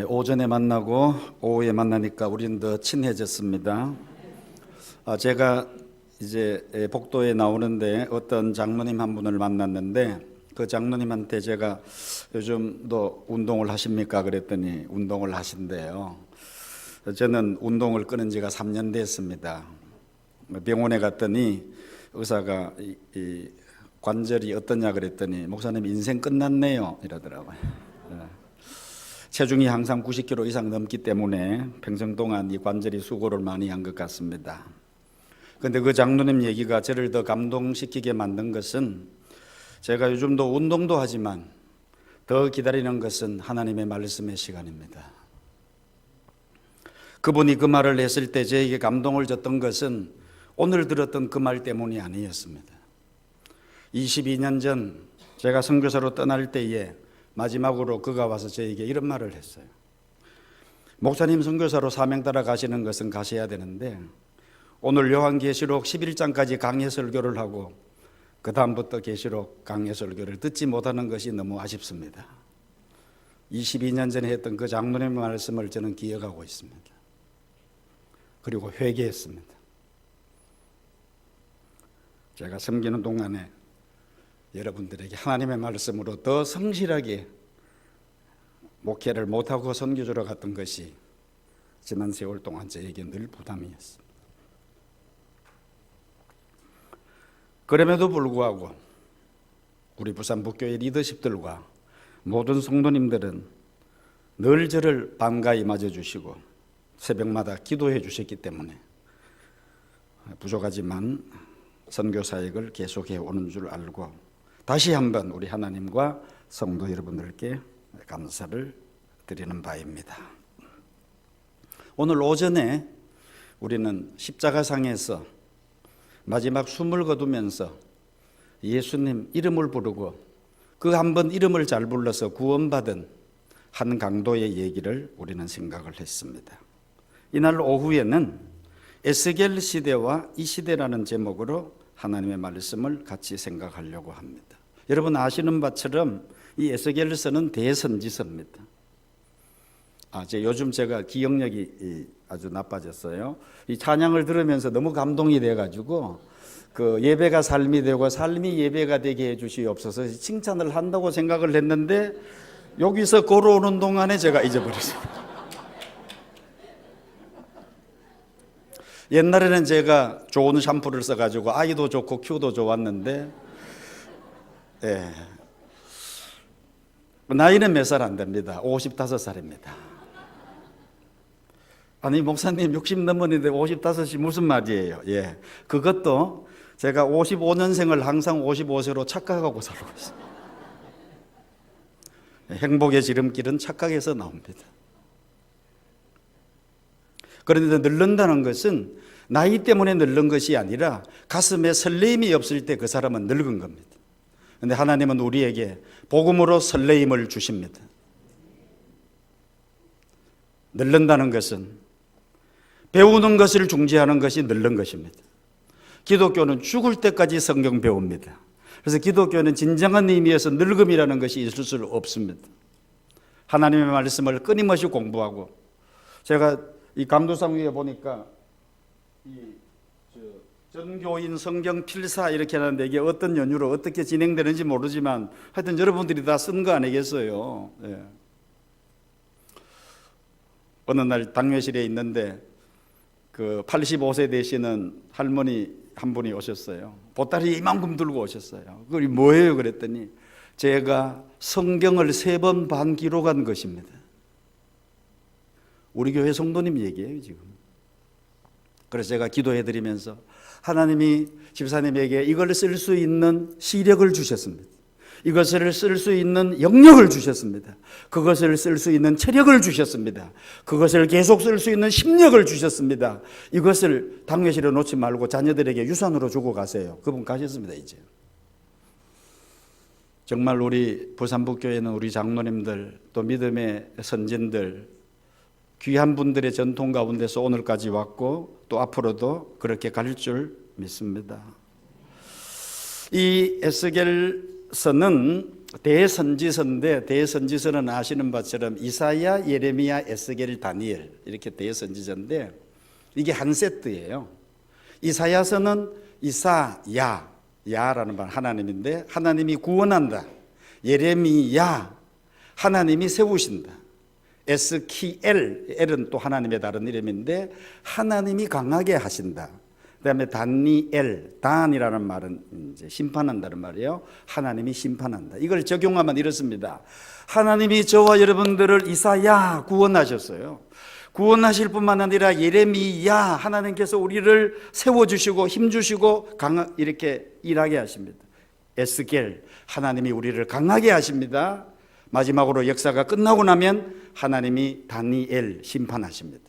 오전에 만나고 오후에 만나니까 우리는 더 친해졌습니다. 제가 이제 복도에 나오는데 어떤 장로님 한 분을 만났는데 그 장로님한테 제가 요즘도 운동을 하십니까? 그랬더니 운동을 하신대요. 저는 운동을 끊은 지가 3년 됐습니다. 병원에 갔더니 의사가 이 관절이 어떠냐 그랬더니 목사님 인생 끝났네요 이러더라고요. 체중이 항상 90kg 이상 넘기 때문에 평생 동안 이 관절이 수고를 많이 한 것 같습니다. 그런데 그 장로님 얘기가 저를 더 감동시키게 만든 것은 제가 요즘도 운동도 하지만 더 기다리는 것은 하나님의 말씀의 시간입니다. 그분이 그 말을 했을 때 저에게 감동을 줬던 것은 오늘 들었던 그 말 때문이 아니었습니다. 22년 전 제가 선교사로 떠날 때에 마지막으로 그가 와서 저에게 이런 말을 했어요. 목사님 선교사로 사명 따라 가시는 것은 가셔야 되는데 오늘 요한계시록 11장까지 강해 설교를 하고 그 다음부터 계시록 강해 설교를 듣지 못하는 것이 너무 아쉽습니다. 22년 전에 했던 그 장로님의 말씀을 저는 기억하고 있습니다. 그리고 회개했습니다. 제가 섬기는 동안에 여러분들에게 하나님의 말씀으로 더 성실하게 목회를 못하고 선교주러 갔던 것이 지난 세월 동안 저에게 늘 부담이었습니다. 그럼에도 불구하고 우리 부산북교회 리더십들과 모든 성도님들은 늘 저를 반가이 맞아주시고 새벽마다 기도해 주셨기 때문에 부족하지만 선교 사역을 계속해 오는 줄 알고 다시 한번 우리 하나님과 성도 여러분들께 감사를 드리는 바입니다. 오늘 오전에 우리는 십자가상에서 마지막 숨을 거두면서 예수님 이름을 부르고 그 한 번 이름을 잘 불러서 구원받은 한 강도의 얘기를 우리는 생각을 했습니다. 이날 오후에는 에스겔 시대와 이 시대라는 제목으로 하나님의 말씀을 같이 생각하려고 합니다. 여러분 아시는 바처럼 이 에스겔서는 대선지서입니다. 요즘 제가 기억력이 아주 나빠졌어요. 이 찬양을 들으면서 너무 감동이 돼가지고 그 예배가 삶이 되고 삶이 예배가 되게 해주시옵소서 칭찬을 한다고 생각을 했는데 여기서 걸어오는 동안에 제가 잊어버렸습니다. 옛날에는 제가 좋은 샴푸를 써가지고 아이도 좋고 키우도 좋았는데 나이는 몇 살 안 됩니다. 55살입니다. 아니 목사님 60 넘었는데 55이 무슨 말이에요? 그것도 제가 55년생을 항상 55세로 착각하고 살고 있어요. 행복의 지름길은 착각에서 나옵니다. 그런데 늙는다는 것은 나이 때문에 늙는 것이 아니라 가슴에 설레임이 없을 때 그 사람은 늙은 겁니다. 그런데 하나님은 우리에게 복음으로 설레임을 주십니다. 늙는다는 것은 배우는 것을 중지하는 것이 늙는 것입니다. 기독교는 죽을 때까지 성경 배웁니다. 그래서 기독교는 진정한 의미에서 늙음이라는 것이 있을 수 없습니다. 하나님의 말씀을 끊임없이 공부하고 제가 이 감도상 위에 보니까 전교인 성경 필사 이렇게 하는데 이게 어떤 연유로 어떻게 진행되는지 모르지만 하여튼 여러분들이 다 쓴 거 아니겠어요? 어느 날 당뇨실에 있는데 그 85세 되시는 할머니 한 분이 오셨어요. 보따리 이만큼 들고 오셨어요. 그게 뭐예요? 그랬더니 제가 성경을 3번 반 기록한 것입니다. 우리 교회 성도님 얘기예요 지금. 그래서 제가 기도해드리면서 하나님이 집사님에게 이걸 쓸 수 있는 시력을 주셨습니다. 이것을 쓸 수 있는 영역을 주셨습니다. 그것을 쓸 수 있는 체력을 주셨습니다. 그것을 계속 쓸 수 있는 심력을 주셨습니다. 이것을 당뇨실에 놓지 말고 자녀들에게 유산으로 주고 가세요. 그분 가셨습니다. 이제 정말 우리 부산북교회는 우리 장로님들 또 믿음의 선진들 귀한 분들의 전통 가운데서 오늘까지 왔고 또 앞으로도 그렇게 갈 줄 믿습니다. 이 에스겔서는 대선지서인데, 대선지서는 아시는 바처럼 이사야, 예레미야, 에스겔, 다니엘 이렇게 대선지서인데 이게 한 세트예요. 이사야서는 이사야, 야라는 말 하나님인데 하나님이 구원한다. 예레미야, 하나님이 세우신다. 에스키엘, 엘은 또 하나님의 다른 이름인데 하나님이 강하게 하신다. 그다음에 다니엘, 단이라는 말은 이제 심판한다는 말이에요. 하나님이 심판한다. 이걸 적용하면 이렇습니다. 하나님이 저와 여러분들을 이사야 구원하셨어요. 구원하실 뿐만 아니라 예레미야, 하나님께서 우리를 세워주시고 힘주시고 이렇게 일하게 하십니다. 에스겔, 하나님이 우리를 강하게 하십니다. 마지막으로 역사가 끝나고 나면 하나님이 다니엘 심판하십니다.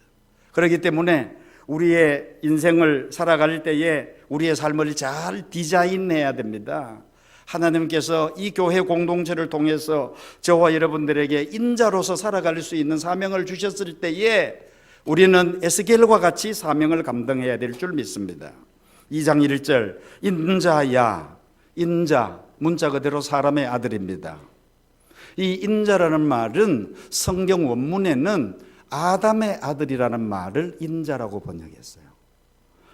그렇기 때문에 우리의 인생을 살아갈 때에 우리의 삶을 잘 디자인해야 됩니다. 하나님께서 이 교회 공동체를 통해서 저와 여러분들에게 인자로서 살아갈 수 있는 사명을 주셨을 때에 우리는 에스겔과 같이 사명을 감당해야 될 줄 믿습니다. 2장 1절, 인자야, 인자, 문자 그대로 사람의 아들입니다. 이 인자라는 말은 성경 원문에는 아담의 아들이라는 말을 인자라고 번역했어요.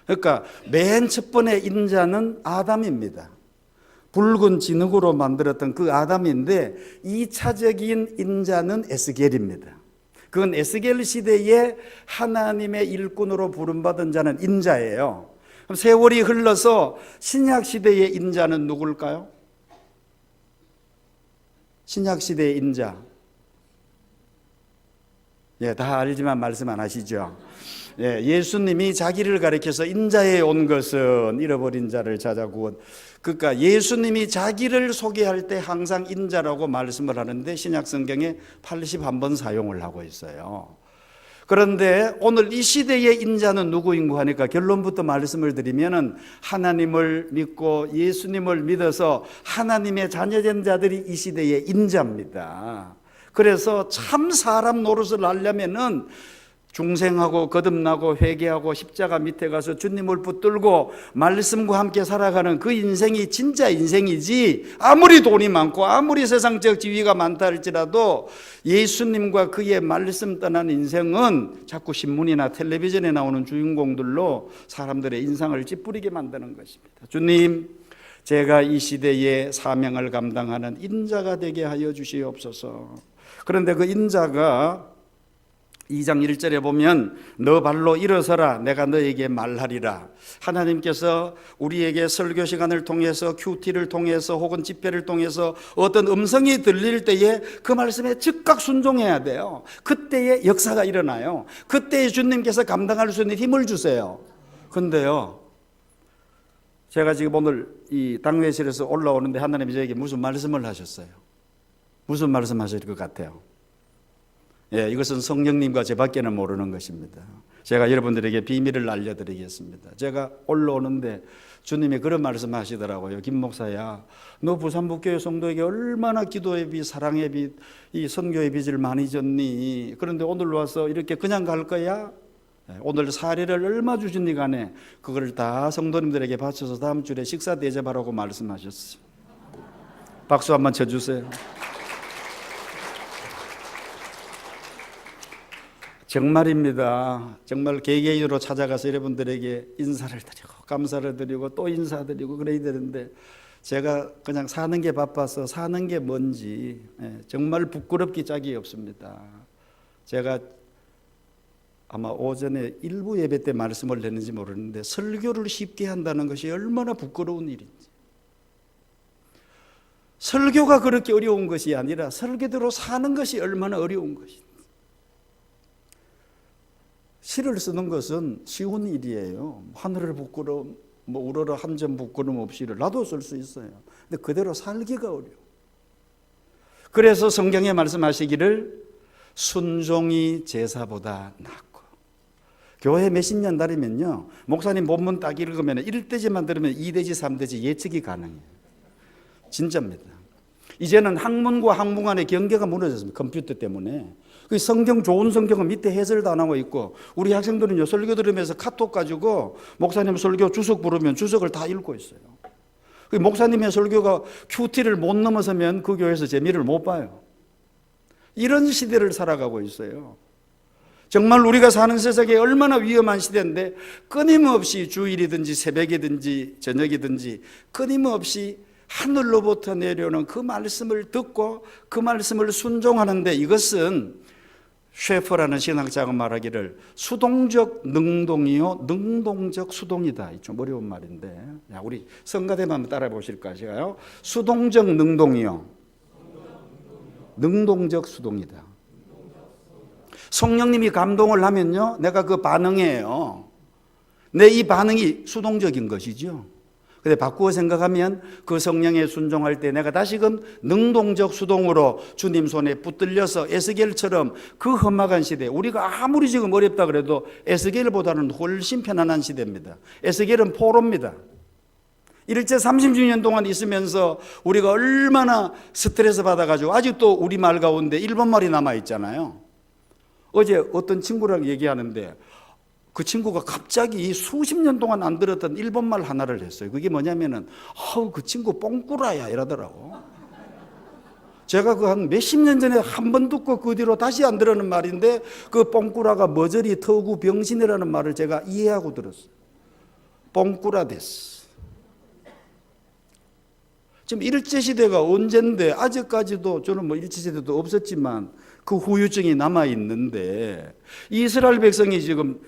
그러니까 맨 첫 번째 인자는 아담입니다. 붉은 진흙으로 만들었던 그 아담인데 2차적인 인자는 에스겔입니다. 그건 에스겔 시대에 하나님의 일꾼으로 부름받은 자는 인자예요. 그럼 세월이 흘러서 신약 시대의 인자는 누굴까요? 신약 시대의 인자. 다 알지만 말씀 안 하시죠. 예수님이 자기를 가리켜서 인자에 온 것은 잃어버린 자를 찾아 구원. 그러니까 예수님이 자기를 소개할 때 항상 인자라고 말씀을 하는데 신약 성경에 81번 사용을 하고 있어요. 그런데 오늘 이 시대의 인자는 누구인고 하니까 결론부터 말씀을 드리면은 하나님을 믿고 예수님을 믿어서 하나님의 자녀된 자들이 이 시대의 인자입니다. 그래서 참 사람 노릇을 하려면은 중생하고 거듭나고 회개하고 십자가 밑에 가서 주님을 붙들고 말씀과 함께 살아가는 그 인생이 진짜 인생이지, 아무리 돈이 많고 아무리 세상적 지위가 많다 할지라도 예수님과 그의 말씀 떠난 인생은 자꾸 신문이나 텔레비전에 나오는 주인공들로 사람들의 인상을 찌푸리게 만드는 것입니다. 주님, 제가 이 시대의 사명을 감당하는 인자가 되게 하여 주시옵소서. 그런데 그 인자가 2장 1절에 보면 너 발로 일어서라, 내가 너에게 말하리라. 하나님께서 우리에게 설교 시간을 통해서 큐티를 통해서 혹은 집회를 통해서 어떤 음성이 들릴 때에 그 말씀에 즉각 순종해야 돼요. 그때에 역사가 일어나요. 그때에 주님께서 감당할 수 있는 힘을 주세요. 근데요, 제가 지금 오늘 이 당회실에서 올라오는데 하나님이 저에게 무슨 말씀을 하셨어요? 무슨 말씀 하실 것 같아요? 이것은 성령님과 저밖에는 모르는 것입니다. 제가 여러분들에게 비밀을 알려드리겠습니다. 제가 올라오는데 주님이 그런 말씀 하시더라고요. 김 목사야, 너 부산북교회 성도에게 얼마나 기도의 빚, 사랑의 빚, 이 선교의 빚을 많이 졌니? 그런데 오늘 와서 이렇게 그냥 갈 거야? 오늘 사례를 얼마 주시니 간에 그걸 다 성도님들에게 바쳐서 다음 주에 식사 대접하라고 말씀하셨어요. 박수 한번 쳐주세요. 정말입니다. 정말 개개인으로 찾아가서 여러분들에게 인사를 드리고 감사를 드리고 또 인사드리고 그래야 되는데 제가 그냥 사는 게 바빠서 사는 게 뭔지 정말 부끄럽기 짝이 없습니다. 제가 아마 오전에 일부 예배 때 말씀을 했는지 모르는데 설교를 쉽게 한다는 것이 얼마나 부끄러운 일인지, 설교가 그렇게 어려운 것이 아니라 설교대로 사는 것이 얼마나 어려운 것인지. 시를 쓰는 것은 쉬운 일이에요. 하늘을 부끄러움, 우러러 한 점 부끄럼 없이를 나도 쓸 수 있어요. 근데 그대로 살기가 어려워. 그래서 성경에 말씀하시기를 순종이 제사보다 낫고. 교회 몇십 년 다니면요, 목사님 본문 딱 읽으면 1대지만 들으면 2대지 3대지 예측이 가능해요. 진짜입니다. 이제는 학문과 학문 간의 경계가 무너졌습니다. 컴퓨터 때문에. 그 성경, 좋은 성경은 밑에 해설도 안 하고 있고, 우리 학생들은요, 설교 들으면서 카톡 가지고 목사님 설교 주석 부르면 주석을 다 읽고 있어요. 목사님의 설교가 큐티를 못 넘어서면 그 교회에서 재미를 못 봐요. 이런 시대를 살아가고 있어요. 정말 우리가 사는 세상에 얼마나 위험한 시대인데 끊임없이 주일이든지 새벽이든지 저녁이든지 끊임없이 하늘로부터 내려오는 그 말씀을 듣고 그 말씀을 순종하는데, 이것은 셰퍼라는 신학자가 말하기를 수동적 능동이요 능동적 수동이다. 좀 어려운 말인데 우리 성가대만 한번 따라 보실까요? 수동적 능동이요 능동적 수동이다. 성령님이 감동을 하면요, 내가 그 반응해요. 내 이 반응이 수동적인 것이죠. 근데 바꾸어 생각하면 그 성령에 순종할 때 내가 다시금 능동적 수동으로 주님 손에 붙들려서 에스겔처럼 그 험악한 시대, 우리가 아무리 지금 어렵다 그래도 에스겔보다는 훨씬 편안한 시대입니다. 에스겔은 포로입니다. 일제 30주년 동안 있으면서 우리가 얼마나 스트레스 받아가지고 아직도 우리말 가운데 일본말이 남아있잖아요. 어제 어떤 친구랑 얘기하는데 그 친구가 갑자기 수십 년 동안 안 들었던 일본말 하나를 했어요. 그게 뭐냐면은 그 친구 뽕꾸라야 이러더라고. 제가 그 한 몇십 년 전에 한 번 듣고 그 뒤로 다시 안 들었는 말인데, 그 뽕꾸라가 머저리 터구 병신이라는 말을 제가 이해하고 들었어요. 뽕꾸라 데스. 지금 일제시대가 언젠데 아직까지도, 저는 뭐 일제시대도 없었지만 그 후유증이 남아있는데, 이스라엘 백성이 지금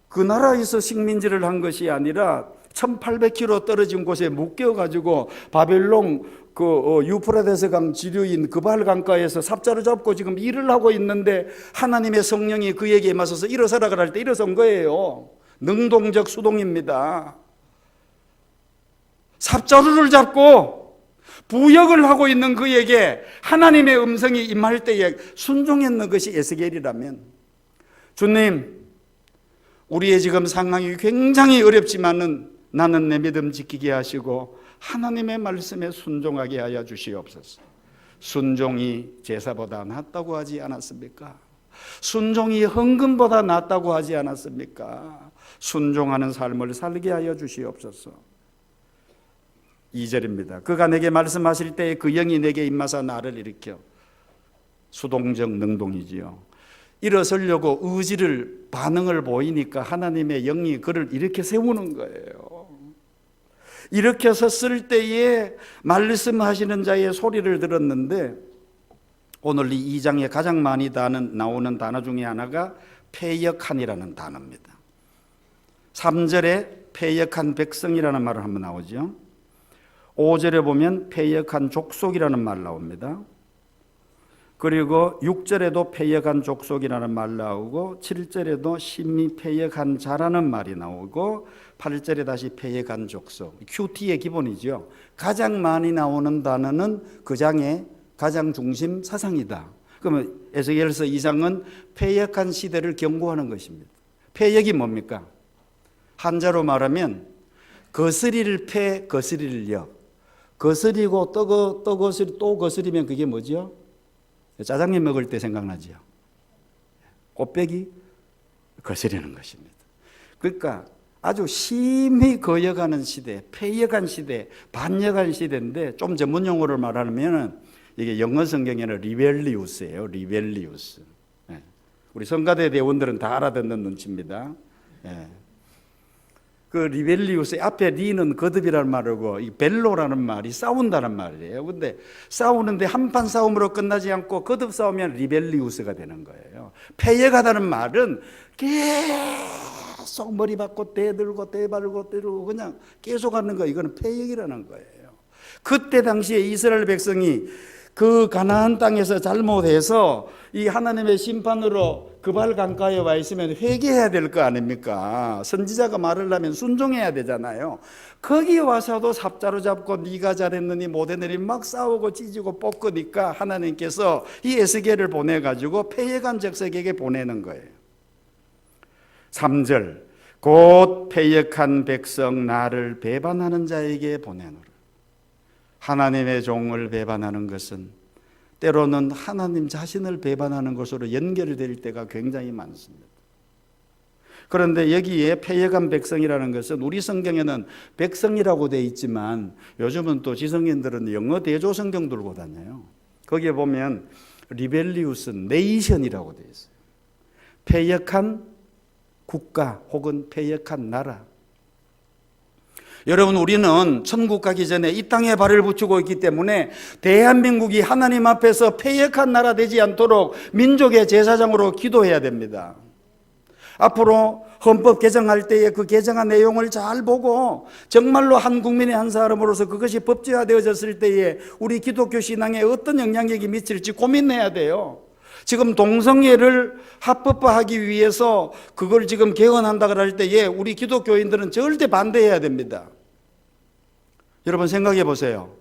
그 나라에서 식민지를 한 것이 아니라 1800km 떨어진 곳에 묶여가지고 바벨론 유프라데스 강 지류인 그발 강가에서 삽자루 잡고 지금 일을 하고 있는데, 하나님의 성령이 그에게 임하셔서 일어서라 그럴 때 일어선 거예요. 능동적 수동입니다. 삽자루를 잡고 부역을 하고 있는 그에게 하나님의 음성이 임할 때에 순종했는 것이 에스겔이라면, 주님, 우리의 지금 상황이 굉장히 어렵지만은 나는 내 믿음 지키게 하시고 하나님의 말씀에 순종하게 하여 주시옵소서. 순종이 제사보다 낫다고 하지 않았습니까? 순종이 헌금보다 낫다고 하지 않았습니까? 순종하는 삶을 살게 하여 주시옵소서. 2절입니다. 그가 내게 말씀하실 때 그 영이 내게 임하사 나를 일으켜. 수동적 능동이지요. 일어서려고 의지를, 반응을 보이니까 하나님의 영이 그를 이렇게 세우는 거예요. 이렇게 섰을 때에 말씀하시는 자의 소리를 들었는데, 오늘 이 2장에 가장 많이 나오는 단어 중에 하나가 패역한이라는 단어입니다. 3절에 패역한 백성이라는 말을 한번 나오죠. 5절에 보면 패역한 족속이라는 말 나옵니다. 그리고 6절에도 패역한 족속이라는 말 나오고, 7절에도 심히 패역한 자라는 말이 나오고, 8절에 다시 패역한 족속. 큐티의 기본이죠. 가장 많이 나오는 단어는 그 장의 가장 중심 사상이다. 그러면 에스겔서 2장은 패역한 시대를 경고하는 것입니다. 패역이 뭡니까? 한자로 말하면 거스릴 패, 거스릴 역. 거스리고 또 거스리면 그게 뭐죠? 짜장면 먹을 때 생각나죠. 꽃배기 거스리는 것입니다. 그러니까 아주 심히 거역하는 시대, 패역한 시대, 반역한 시대인데, 좀 전문 용어를 말하면 이게 영어 성경에는 리벨리우스예요. 리벨리우스. 우리 성가대 대원들은 다 알아듣는 눈치입니다. 그 리벨리우스의 앞에 리는 거듭이라는 말이고, 이 벨로라는 말이 싸운다는 말이에요. 근데 싸우는데 한판 싸움으로 끝나지 않고 거듭 싸우면 리벨리우스가 되는 거예요. 패역하다는 말은 계속 머리 받고 대들고 대발고 때리고 그냥 계속 하는 거, 이거는 패역이라는 거예요. 그때 당시에 이스라엘 백성이 그 가나안 땅에서 잘못해서 이 하나님의 심판으로 그발 강가에 와 있으면 회개해야 될 거 아닙니까? 선지자가 말을 하면 순종해야 되잖아요. 거기 와서도 삽자루 잡고 네가 잘했느니 못했느니 막 싸우고 찢고 뽑으니까 하나님께서 이 에스겔을 보내가지고 패역한 족속에게 보내는 거예요. 3절, 곧 패역한 백성 나를 배반하는 자에게 보내노라. 하나님의 종을 배반하는 것은 때로는 하나님 자신을 배반하는 것으로 연결될 때가 굉장히 많습니다. 그런데 여기에 패역한 백성이라는 것은 우리 성경에는 백성이라고 되어 있지만 요즘은 또 지성인들은 영어 대조 성경 들고 다녀요. 거기에 보면 리벨리우스 네이션이라고 되어 있어요. 패역한 국가 혹은 패역한 나라. 여러분, 우리는 천국 가기 전에 이 땅에 발을 붙이고 있기 때문에 대한민국이 하나님 앞에서 패역한 나라 되지 않도록 민족의 제사장으로 기도해야 됩니다. 앞으로 헌법 개정할 때에 그 개정한 내용을 잘 보고 정말로 한 국민의 한 사람으로서 그것이 법제화되어졌을 때에 우리 기독교 신앙에 어떤 영향력이 미칠지 고민해야 돼요. 지금 동성애를 합법화하기 위해서 그걸 지금 개헌한다 그럴 때에 우리 기독교인들은 절대 반대해야 됩니다. 여러분 생각해 보세요.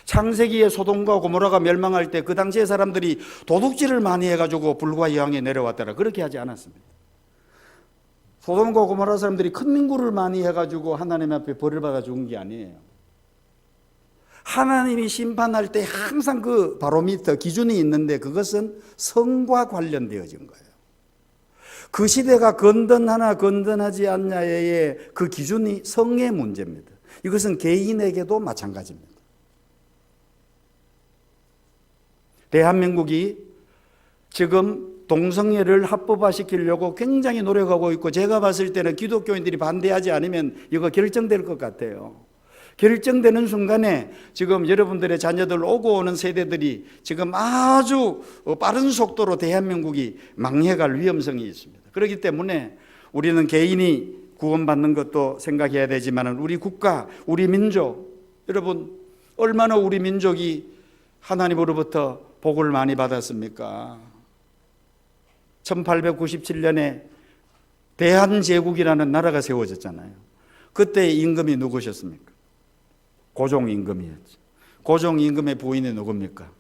창세기에 소돔과 고모라가 멸망할 때 그 당시의 사람들이 도둑질을 많이 해가지고 불과 여왕에 내려왔더라. 그렇게 하지 않았습니다. 소돔과 고모라 사람들이 큰 민구를 많이 해가지고 하나님 앞에 벌을 받아 죽은 게 아니에요. 하나님이 심판할 때 항상 그 바로미터 기준이 있는데 그것은 성과 관련되어진 거예요. 그 시대가 건전하나 건전하지 않냐의 그 기준이 성의 문제입니다. 이것은 개인에게도 마찬가지입니다. 대한민국이 지금 동성애를 합법화시키려고 굉장히 노력하고 있고 제가 봤을 때는 기독교인들이 반대하지 않으면 이거 결정될 것 같아요. 결정되는 순간에 지금 여러분들의 자녀들 오고 오는 세대들이 지금 아주 빠른 속도로 대한민국이 망해갈 위험성이 있습니다. 그렇기 때문에 우리는 개인이 구원받는 것도 생각해야 되지만 우리 국가, 우리 민족, 여러분 얼마나 우리 민족이 하나님으로부터 복을 많이 받았습니까? 1897년에 대한제국이라는 나라가 세워졌잖아요. 그때 임금이 누구셨습니까? 고종임금이었죠. 고종임금의 부인이 누굽니까?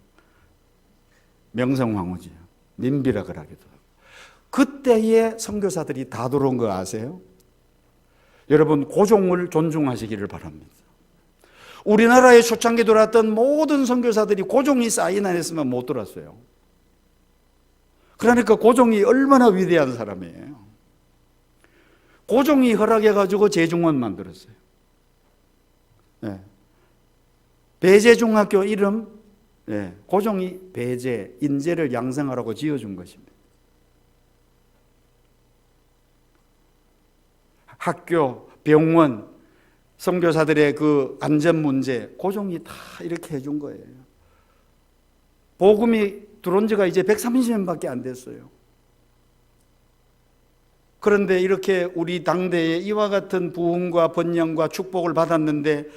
명성황후지요. 민비라 그러기도 하고. 그때의 선교사들이 다 들어온 거 아세요? 여러분 고종을 존중하시기를 바랍니다. 우리나라에 초창기 들어왔던 모든 선교사들이 고종이 사인 안 했으면 못 들어왔어요. 그러니까 고종이 얼마나 위대한 사람이에요. 고종이 허락해가지고 제중원 만들었어요. 네. 배제중학교 이름, 네. 고종이 배제, 인재를 양성하라고 지어준 것입니다. 학교, 병원, 선교사들의 그 안전 문제, 고종이 다 이렇게 해준 거예요. 복음이 들어온 지가 이제 130년밖에 안 됐어요. 그런데 이렇게 우리 당대에 이와 같은 부흥과 번영과 축복을 받았는데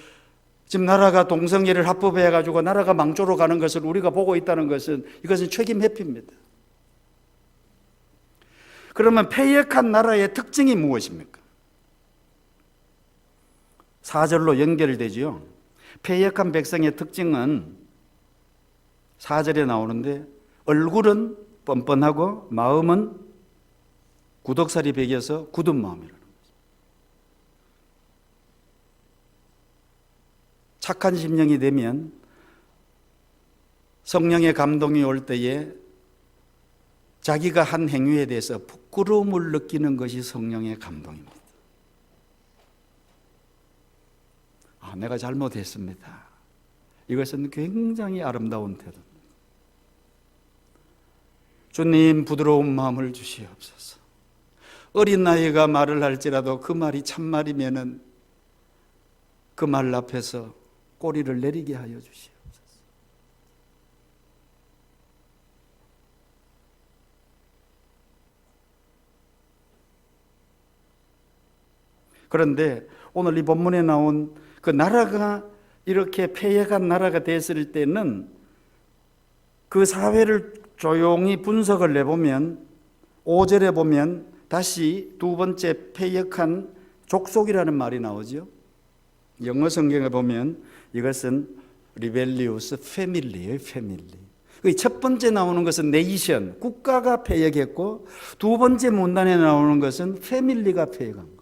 지금 나라가 동성애를 합법해가지고 나라가 망조로 가는 것을 우리가 보고 있다는 것은 이것은 책임 회피입니다. 그러면 패역한 나라의 특징이 무엇입니까? 4절로 연결되지요. 패역한 백성의 특징은 4절에 나오는데 얼굴은 뻔뻔하고 마음은 구덕살이 배겨서 굳은 마음이라는 거죠. 착한 심령이 되면 성령의 감동이 올 때에 자기가 한 행위에 대해서 부끄러움을 느끼는 것이 성령의 감동입니다. 내가 잘못했습니다. 이것은 굉장히 아름다운 태도입니다. 주님 부드러운 마음을 주시옵소서. 어린 나이가 말을 할지라도 그 말이 참말이면은 그 말 앞에서 꼬리를 내리게 하여 주시옵소서. 그런데 오늘 이 본문에 나온 그 나라가 이렇게 패역한 나라가 됐을 때는 그 사회를 조용히 분석을 내보면 5절에 보면 다시 두 번째 패역한 족속이라는 말이 나오죠. 영어 성경에 보면 이것은 rebellious family예요. 패밀리. 첫 번째 나오는 것은 네이션, 국가가 패역했고 두 번째 문단에 나오는 것은 패밀리가 패역한 거예요.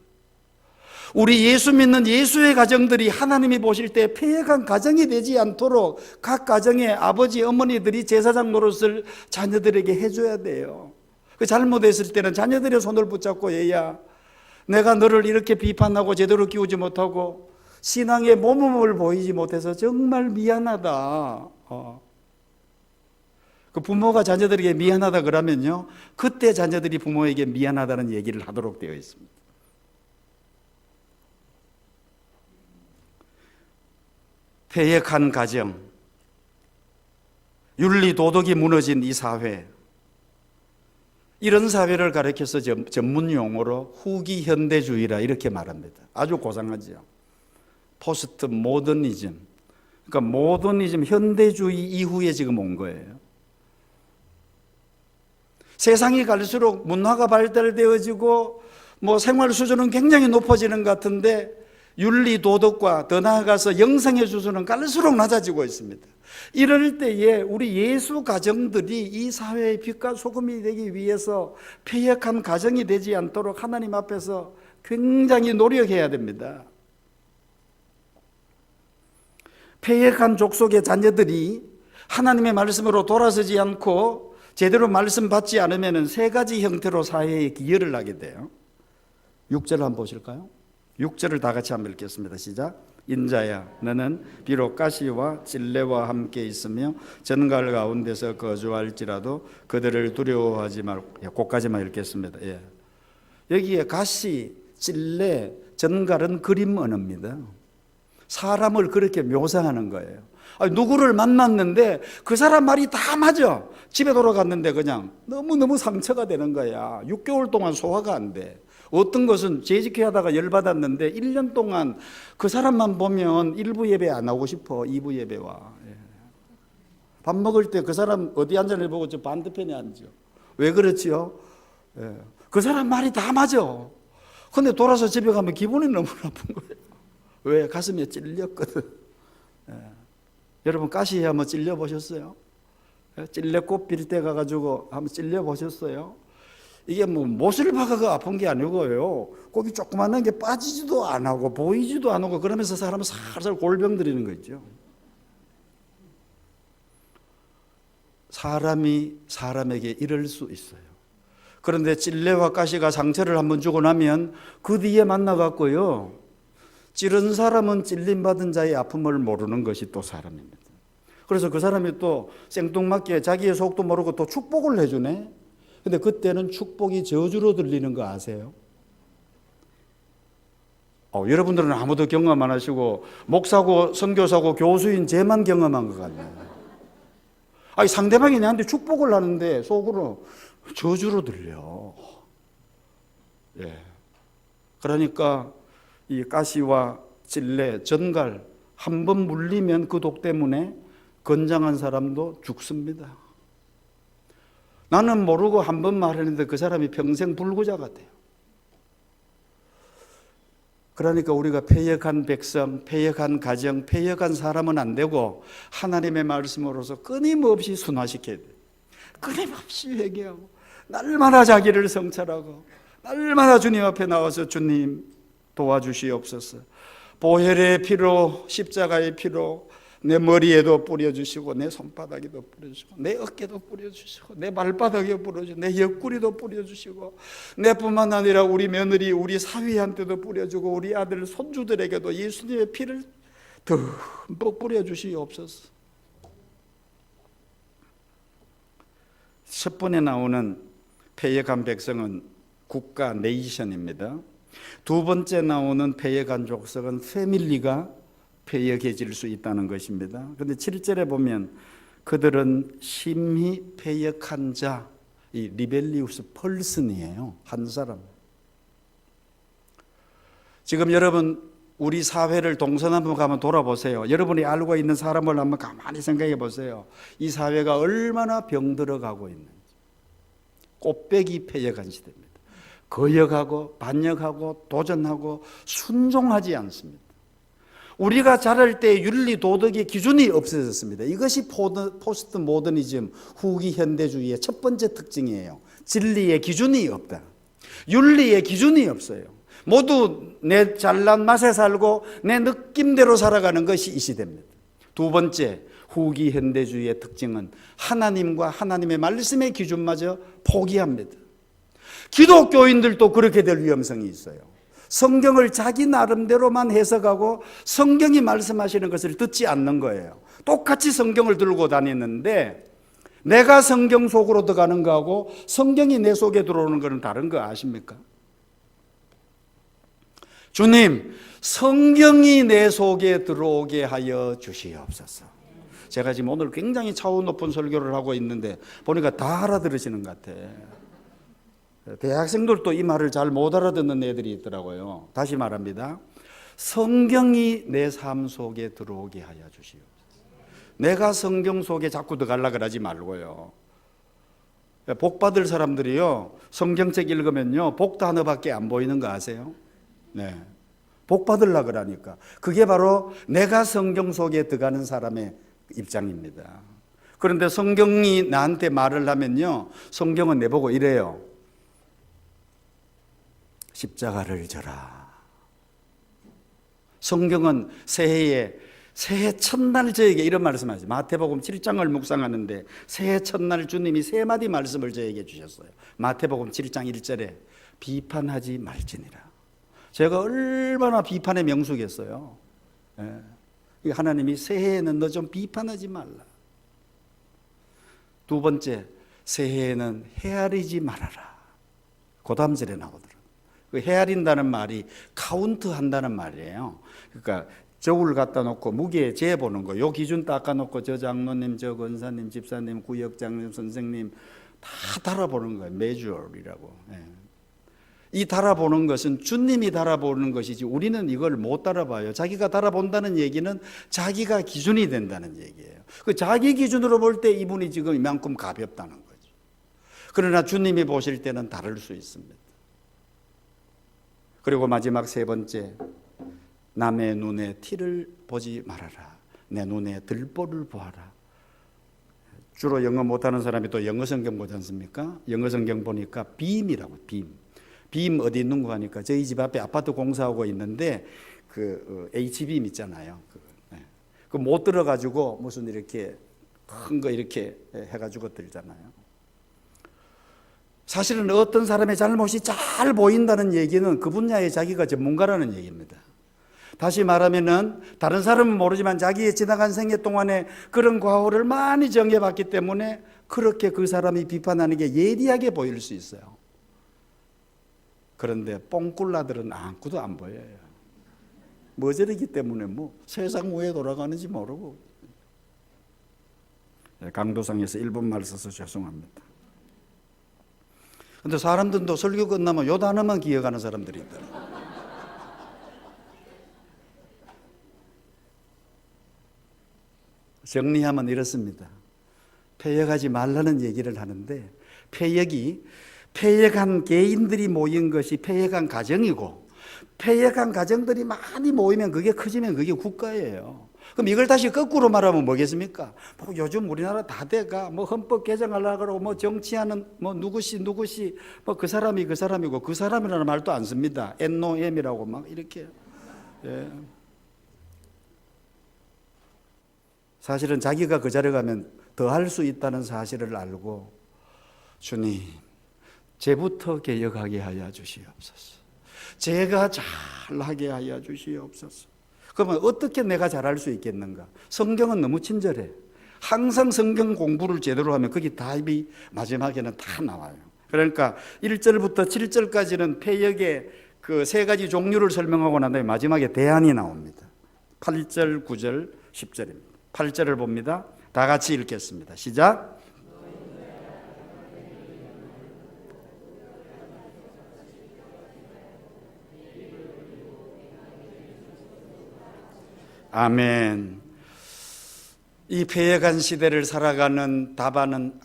우리 예수 믿는 예수의 가정들이 하나님이 보실 때 패역한 가정이 되지 않도록 각 가정의 아버지, 어머니들이 제사장 노릇을 자녀들에게 해줘야 돼요. 그 잘못했을 때는 자녀들의 손을 붙잡고 해야 내가 너를 이렇게 비판하고 제대로 키우지 못하고 신앙의 모범을 보이지 못해서 정말 미안하다. 그 부모가 자녀들에게 미안하다 그러면요, 그때 자녀들이 부모에게 미안하다는 얘기를 하도록 되어 있습니다. 폐역한 가정, 윤리 도덕이 무너진 이 사회, 이런 사회를 가리켜서 전문 용어로 후기 현대주의라 이렇게 말합니다. 아주 고상하죠. 포스트 모더니즘. 그러니까 모더니즘, 현대주의 이후에 지금 온 거예요. 세상이 갈수록 문화가 발달되어지고 생활 수준은 굉장히 높아지는 것 같은데 윤리 도덕과 더 나아가서 영성의 수준은 갈수록 낮아지고 있습니다. 이럴 때에 우리 예수 가정들이 이 사회의 빛과 소금이 되기 위해서 폐역한 가정이 되지 않도록 하나님 앞에서 굉장히 노력해야 됩니다. 폐역한 족속의 자녀들이 하나님의 말씀으로 돌아서지 않고 제대로 말씀 받지 않으면 세 가지 형태로 사회에 기여를 하게 돼요. 6절 한번 보실까요? 6절을 다 같이 한번 읽겠습니다. 시작. 인자야, 너는 비록 가시와 찔레와 함께 있으며 전갈 가운데서 거주할지라도 그들을 두려워하지 말고, 꼭까지만 읽겠습니다. 여기에 가시, 찔레, 전갈은 그림 언어입니다. 사람을 그렇게 묘사하는 거예요. 누구를 만났는데 그 사람 말이 다 맞아. 집에 돌아갔는데 그냥 너무너무 상처가 되는 거야. 6개월 동안 소화가 안 돼. 어떤 것은 재직회 하다가 열받았는데 1년 동안 그 사람만 보면 1부 예배 안 하고 싶어. 2부 예배 와. 밥 먹을 때 그 사람 어디 앉았는지 보고 저 반대편에 앉죠. 왜 그렇지요? 그 사람 말이 다 맞아. 근데 돌아서 집에 가면 기분이 너무 나쁜 거예요. 왜? 가슴에 찔렸거든. 여러분 가시에 한번 찔려 보셨어요? 찔레꽃 빌 때 가가지고 한번 찔려 보셨어요? 이게 못을 박아가 아픈 게 아니고요. 거기 조그마한 게 빠지지도 안 하고 보이지도 안 하고 그러면서 사람은 살살 골병 들이는 거 있죠. 사람이 사람에게 이럴 수 있어요. 그런데 찔레와 가시가 상처를 한번 주고 나면 그 뒤에 만나갖고요, 찌른 사람은 찔림받은 자의 아픔을 모르는 것이 또 사람입니다. 그래서 그 사람이 또 생뚱맞게 자기의 속도 모르고 또 축복을 해주네. 근데 그때는 축복이 저주로 들리는 거 아세요? 여러분들은 아무도 경험 안 하시고 목사고 선교사고 교수인 쟤만 경험한 것 같네요. 상대방이 나한테 축복을 하는데 속으로 저주로 들려. 그러니까 이 가시와 찔레, 전갈 한 번 물리면 그 독 때문에 건장한 사람도 죽습니다. 나는 모르고 한 번 말했는데 그 사람이 평생 불구자가 돼요. 그러니까 우리가 패역한 백성, 패역한 가정, 패역한 사람은 안 되고 하나님의 말씀으로서 끊임없이 순화시켜야 돼요. 끊임없이 회개하고 날마다 자기를 성찰하고 날마다 주님 앞에 나와서 주님 도와주시옵소서. 보혈의 피로, 십자가의 피로 내 머리에도 뿌려주시고 내 손바닥에도 뿌려주시고 내 어깨도 뿌려주시고 내 발바닥에 뿌려주시고 내 옆구리도 뿌려주시고 내뿐만 아니라 우리 며느리, 우리 사위한테도 뿌려주고 우리 아들, 손주들에게도 예수님의 피를 듬뿍 뿌려주시옵소서. 첫 번에 나오는 패역한 백성은 국가, 네이션입니다. 두 번째 나오는 패역한 족속은 패밀리가 패역해질 수 있다는 것입니다. 그런데 7절에 보면 그들은 심히 패역한 자, 이 리벨리우스 펄슨이에요. 한 사람. 지금 여러분 우리 사회를 동선 한번 가면 돌아보세요. 여러분이 알고 있는 사람을 한번 가만히 생각해 보세요. 이 사회가 얼마나 병들어가고 있는지. 꽃배기 패역한 시대입니다. 거역하고 반역하고 도전하고 순종하지 않습니다. 우리가 자랄 때 윤리 도덕의 기준이 없어졌습니다. 이것이 포스트 모더니즘, 후기 현대주의의 첫 번째 특징이에요. 진리의 기준이 없다. 윤리의 기준이 없어요. 모두 내 잘난 맛에 살고 내 느낌대로 살아가는 것이 이 시대입니다. 두 번째, 후기 현대주의의 특징은 하나님과 하나님의 말씀의 기준마저 포기합니다. 기독교인들도 그렇게 될 위험성이 있어요. 성경을 자기 나름대로만 해석하고 성경이 말씀하시는 것을 듣지 않는 거예요. 똑같이 성경을 들고 다니는데 내가 성경 속으로 들어가는 거하고 성경이 내 속에 들어오는 거는 다른 거 아십니까? 주님, 성경이 내 속에 들어오게 하여 주시옵소서. 제가 지금 오늘 굉장히 차원 높은 설교를 하고 있는데 보니까 다 알아들으시는 것 같아. 대학생들도 이 말을 잘 못 알아듣는 애들이 있더라고요. 다시 말합니다. 성경이 내 삶 속에 들어오게 하여 주시옵소서. 내가 성경 속에 자꾸 들어가려고 그러지 말고요. 복 받을 사람들이요, 성경책 읽으면요 복 단어밖에 안 보이는 거 아세요? 네, 복 받으려고 그러니까. 그게 바로 내가 성경 속에 들어가는 사람의 입장입니다. 그런데 성경이 나한테 말을 하면요, 성경은 내보고 이래요. 십자가를 져라. 성경은 새해 첫날 저에게 이런 말씀하죠. 마태복음 7장을 묵상하는데 새해 첫날 주님이 세 마디 말씀을 저에게 주셨어요. 마태복음 7장 1절에 비판하지 말지니라. 제가 얼마나 비판의 명수겠어요. 하나님이 새해에는 너 좀 비판하지 말라. 두 번째, 새해에는 헤아리지 말아라. 그 다음 절에 나오더라고요. 그 헤아린다는 말이 카운트 한다는 말이에요. 그러니까 저울 갖다 놓고 무게에 재보는 거. 요 기준 닦아놓고 저 장로님, 저 권사님, 집사님, 구역장님, 선생님 다 달아보는 거예요. 메주얼이라고. 이 달아보는 것은 주님이 달아보는 것이지 우리는 이걸 못 달아봐요. 자기가 달아본다는 얘기는 자기가 기준이 된다는 얘기예요. 그 자기 기준으로 볼 때 이분이 지금 이만큼 가볍다는 거죠. 그러나 주님이 보실 때는 다를 수 있습니다. 그리고 마지막 세 번째, 남의 눈에 티를 보지 말아라. 내 눈에 들보를 보아라. 주로 영어 못하는 사람이 또 영어 성경 보지 않습니까? 영어 성경 보니까 빔이라고. 빔 어디 있는 거 하니까 저희 집 앞에 아파트 공사하고 있는데 그 H빔 있잖아요. 그 못 들어가지고 무슨 이렇게 큰 거 이렇게 해가지고 들잖아요. 사실은 어떤 사람의 잘못이 잘 보인다는 얘기는 그 분야에 자기가 전문가라는 얘기입니다. 다시 말하면은 다른 사람은 모르지만 자기의 지나간 생애 동안에 그런 과오를 많이 정해봤기 때문에 그렇게 그 사람이 비판하는 게 예리하게 보일 수 있어요. 그런데 뽕꿀라들은 아무것도 안 보여요. 머저리기 때문에 뭐 세상 왜 돌아가는지 모르고. 강도상에서 1분말 써서 죄송합니다. 근데 사람들도 설교 끝나면 요 단어만 기억하는 사람들이 있더라고요. 정리하면 이렇습니다. 폐역하지 말라는 얘기를 하는데 폐역한 개인들이 모인 것이 폐역한 가정이고 폐역한 가정들이 많이 모이면 그게 커지면 그게 국가예요. 그럼 이걸 다시 거꾸로 말하면 뭐겠습니까? 뭐 요즘 우리나라 다 돼가 뭐 헌법 개정하려고 그러고 뭐 정치하는 뭐 누구시 뭐 그 사람이 그 사람이고 그 사람이라는 말도 안 씁니다. NOM이라고 막 이렇게. 예. 사실은 자기가 그 자리에 가면 더 할 수 있다는 사실을 알고 주님, 제부터 개혁하게 하여 주시옵소서. 제가 잘하게 하여 주시옵소서. 그러면 어떻게 내가 잘할 수 있겠는가? 성경은 너무 친절해. 항상 성경 공부를 제대로 하면 거기 답이 마지막에는 다 나와요. 그러니까 1절부터 7절까지는 폐역의 그 세 가지 종류를 설명하고 난 다음에 마지막에 대안이 나옵니다. 8절, 9절, 10절입니다. 8절을 봅니다. 다 같이 읽겠습니다. 시작. 아멘. 이 폐역한 시대를 살아가는 답안은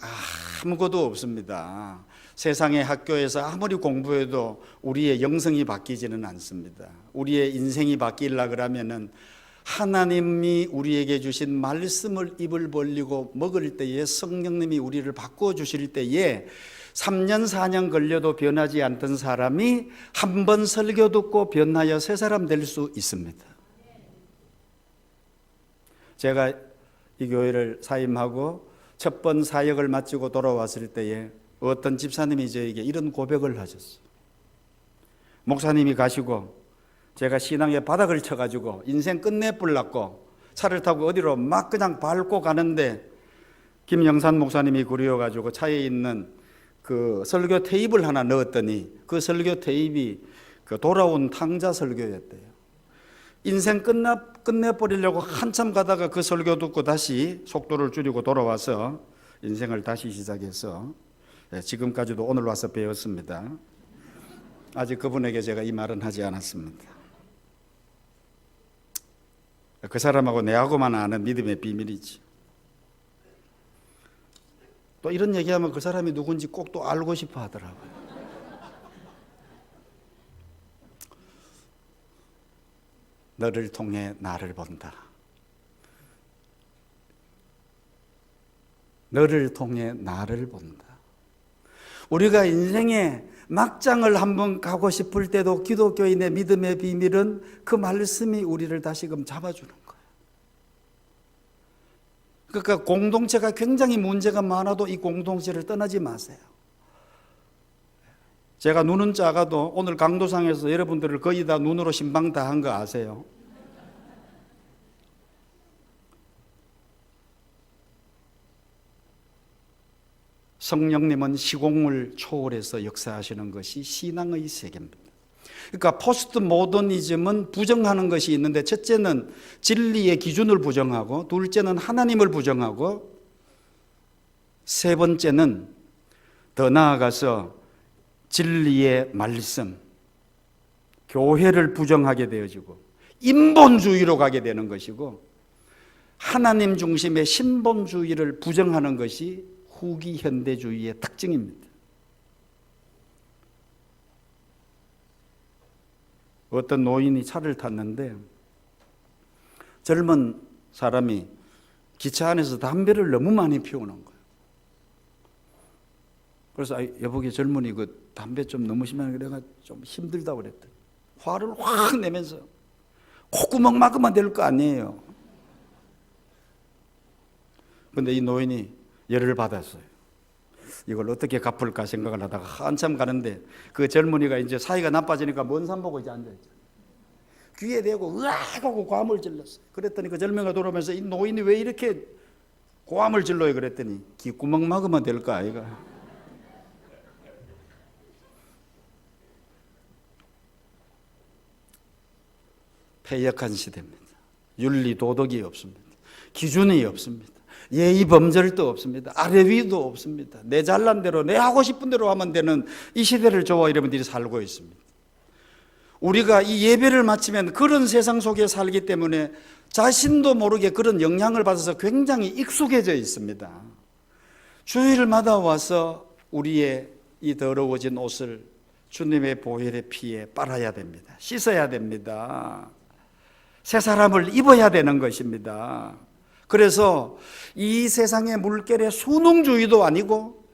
아무것도 없습니다. 세상의 학교에서 아무리 공부해도 우리의 영성이 바뀌지는 않습니다. 우리의 인생이 바뀌려고 그러면은 하나님이 우리에게 주신 말씀을 입을 벌리고 먹을 때에 성령님이 우리를 바꿔주실 때에 3년 4년 걸려도 변하지 않던 사람이 한 번 설교 듣고 변하여 새 사람 될 수 있습니다. 제가 이 교회를 사임하고 첫 번 사역을 마치고 돌아왔을 때에 어떤 집사님이 저에게 이런 고백을 하셨어요. 목사님이 가시고 제가 신앙의 바닥을 쳐가지고 인생 끝내 불났고 차를 타고 어디로 막 그냥 밟고 가는데 김영산 목사님이 그리워가지고 차에 있는 그 설교 테이프를 하나 넣었더니 그 설교 테이프이 그 돌아온 탕자 설교였대요. 인생 끝내버리려고 한참 가다가 그 설교 듣고 다시 속도를 줄이고 돌아와서 인생을 다시 시작해서 지금까지도 오늘 와서 배웠습니다. 아직 그분에게 제가 이 말은 하지 않았습니다. 그 사람하고 내하고만 아는 믿음의 비밀이지. 또 이런 얘기하면 그 사람이 누군지 꼭 또 알고 싶어 하더라고요. 너를 통해 나를 본다. 너를 통해 나를 본다. 우리가 인생의 막장을 한번 가고 싶을 때도 기독교인의 믿음의 비밀은 그 말씀이 우리를 다시금 잡아주는 거예요. 그러니까 공동체가 굉장히 문제가 많아도 이 공동체를 떠나지 마세요. 제가 눈은 작아도 오늘 강도상에서 여러분들을 거의 다 눈으로 신방 다 한 거 아세요? 성령님은 시공을 초월해서 역사하시는 것이 신앙의 세계입니다. 그러니까 포스트 모더니즘은 부정하는 것이 있는데, 첫째는 진리의 기준을 부정하고, 둘째는 하나님을 부정하고, 세 번째는 더 나아가서 진리의 말씀, 교회를 부정하게 되어지고 인본주의로 가게 되는 것이고, 하나님 중심의 신본주의를 부정하는 것이 후기 현대주의의 특징입니다. 어떤 노인이 차를 탔는데 젊은 사람이 기차 안에서 담배를 너무 많이 피우는 거예요. 그래서 여보게 젊은이 그 담배 좀 너무 심하게 내가 좀 힘들다고 그랬더니 화를 확 내면서 콧구멍 막으면 될 거 아니에요. 근데 이 노인이 열을 받았어요. 이걸 어떻게 갚을까 생각을 하다가 한참 가는데 그 젊은이가 이제 사이가 나빠지니까 먼 산 보고 이제 앉아있죠. 귀에 대고 으악 하고 고함을 질렀어요. 그랬더니 그 젊은이가 돌아오면서 이 노인이 왜 이렇게 고함을 질러요? 그랬더니 귓구멍 막으면 될까 아이가. 패역한 시대입니다. 윤리 도덕이 없습니다. 기준이 없습니다. 예의 범절도 없습니다. 아래 위도 없습니다. 내 잘난 대로 내 하고 싶은 대로 하면 되는 이 시대를 저와 여러분들이 살고 있습니다. 우리가 이 예배를 마치면 그런 세상 속에 살기 때문에 자신도 모르게 그런 영향을 받아서 굉장히 익숙해져 있습니다. 주일마다 와서 우리의 이 더러워진 옷을 주님의 보혈의 피에 빨아야 됩니다. 씻어야 됩니다. 새 사람을 입어야 되는 것입니다. 그래서 이 세상의 물결의 순응주의도 아니고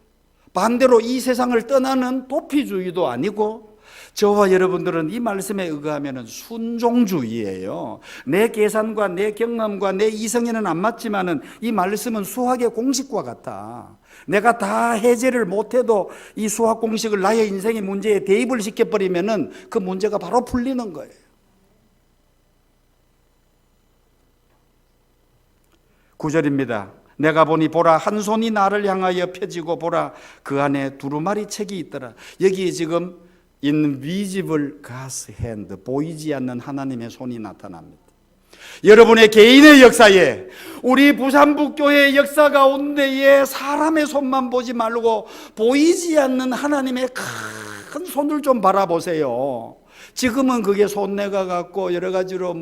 반대로 이 세상을 떠나는 도피주의도 아니고 저와 여러분들은 이 말씀에 의거하면 순종주의예요. 내 계산과 내 경험과 내 이성에는 안 맞지만은 이 말씀은 수학의 공식과 같아. 내가 다 해제를 못해도 이 수학 공식을 나의 인생의 문제에 대입을 시켜버리면은 그 문제가 바로 풀리는 거예요. 9절입니다. 내가 보니 보라 한 손이 나를 향하여 펴지고 보라 그 안에 두루마리 책이 있더라. 여기에 지금 invisible God's hand, 보이지 않는 하나님의 손이 나타납니다. 여러분의 개인의 역사에, 우리 부산북교회의 역사 가운데에 사람의 손만 보지 말고 보이지 않는 하나님의 큰 손을 좀 바라보세요. 지금은 그게 손내가 같고 여러 가지로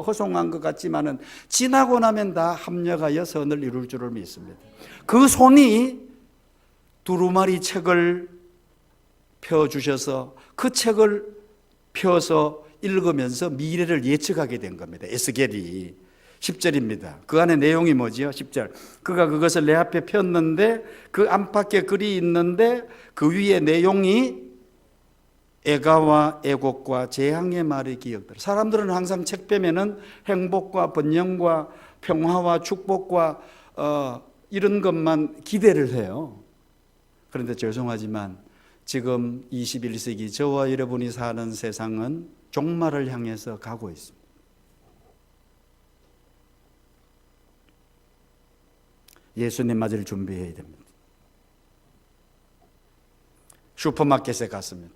허송한 것 같지만은 지나고 나면 다 합력하여 선을 이룰 줄을 믿습니다. 그 손이 두루마리 책을 펴주셔서 그 책을 펴서 읽으면서 미래를 예측하게 된 겁니다. 에스겔이 10절입니다. 그 안에 내용이 뭐지요? 10절. 그가 그것을 내 앞에 폈는데 그 안팎에 글이 있는데 그 위에 내용이 애가와 애곡과 재앙의 말의 기억들. 사람들은 항상 책 빼면은 행복과 번영과 평화와 축복과 이런 것만 기대를 해요. 그런데 죄송하지만 지금 21세기 저와 여러분이 사는 세상은 종말을 향해서 가고 있습니다. 예수님 맞을 준비해야 됩니다. 슈퍼마켓에 갔습니다.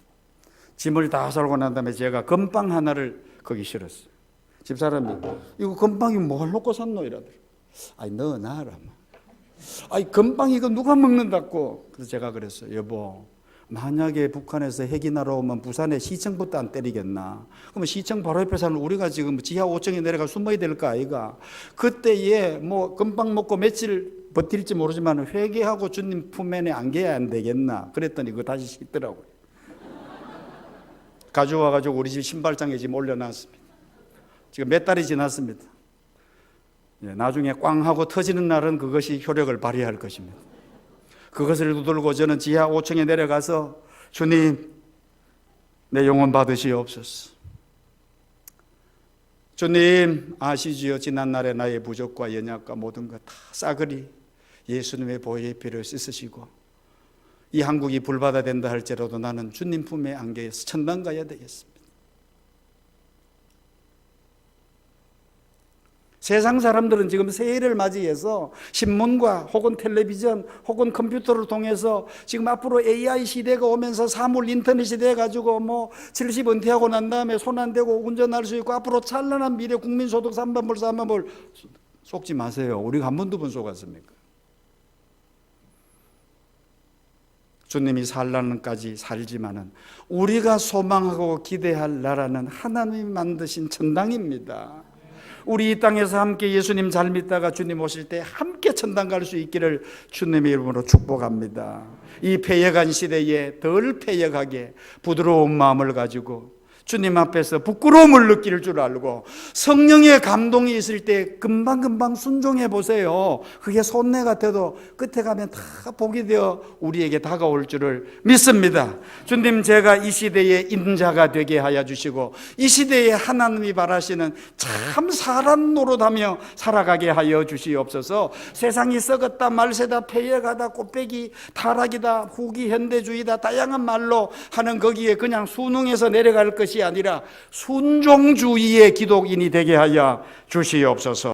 짐을 다 썰고 난 다음에 제가 건빵 하나를 거기 실었어요. 집사람이 이거 건빵이 뭘 놓고 샀노 이러더라고요. 아니 넣어놔라. 아니 건빵 이거 누가 먹는다고. 그래서 제가 그랬어요. 여보, 만약에 북한에서 핵이 날아오면 부산에 시청부터 안 때리겠나? 그러면 시청 바로 옆에 사는 우리가 지금 지하 5층에 내려가 숨어야 될까 아이가? 그때에 뭐 건빵 먹고 며칠 버틸지 모르지만 회개하고 주님 품에 안겨야 안 되겠나? 그랬더니 그거 다시 씻더라고요. 가져와가지고 우리 집 신발장에 지금 올려놨습니다. 지금 몇 달이 지났습니다. 나중에 꽝 하고 터지는 날은 그것이 효력을 발휘할 것입니다. 그것을 두들고 저는 지하 5층에 내려가서 주님, 내 영혼 받으시옵소서. 주님 아시지요? 지난날의 나의 부족과 연약과 모든 것 다 싸그리 예수님의 보혈의 피를 씻으시고 이 한국이 불바다 된다 할지라도 나는 주님 품에 안겨서 천당 가야 되겠습니다. 세상 사람들은 지금 새해를 맞이해서 신문과 혹은 텔레비전 혹은 컴퓨터를 통해서 지금 앞으로 AI 시대가 오면서 사물 인터넷 시대 가지고 뭐 70 은퇴하고 난 다음에 손 안 대고 운전할 수 있고 앞으로 찬란한 미래 국민소득 3반불 4반불 속지 마세요. 우리가 한 번 두 번 속았습니까? 주님이 살라는까지 살지만은 우리가 소망하고 기대할 나라는 하나님이 만드신 천당입니다. 우리 이 땅에서 함께 예수님 잘 믿다가 주님 오실 때 함께 천당 갈 수 있기를 주님의 이름으로 축복합니다. 이 패역한 시대에 덜 패역하게 부드러운 마음을 가지고 주님 앞에서 부끄러움을 느낄 줄 알고 성령의 감동이 있을 때 금방금방 순종해 보세요. 그게 손내 같아도 끝에 가면 다 복이 되어 우리에게 다가올 줄을 믿습니다. 주님, 제가 이 시대의 인자가 되게 하여 주시고 이 시대에 하나님이 바라시는 참 사람 노릇하며 살아가게 하여 주시옵소서. 세상이 썩었다 말세다 폐역하다 꽃배기 타락이다 후기 현대주의다 다양한 말로 하는 거기에 그냥 순응해서 내려갈 것이 아니라 순종주의의 기독인이 되게 하여 주시옵소서.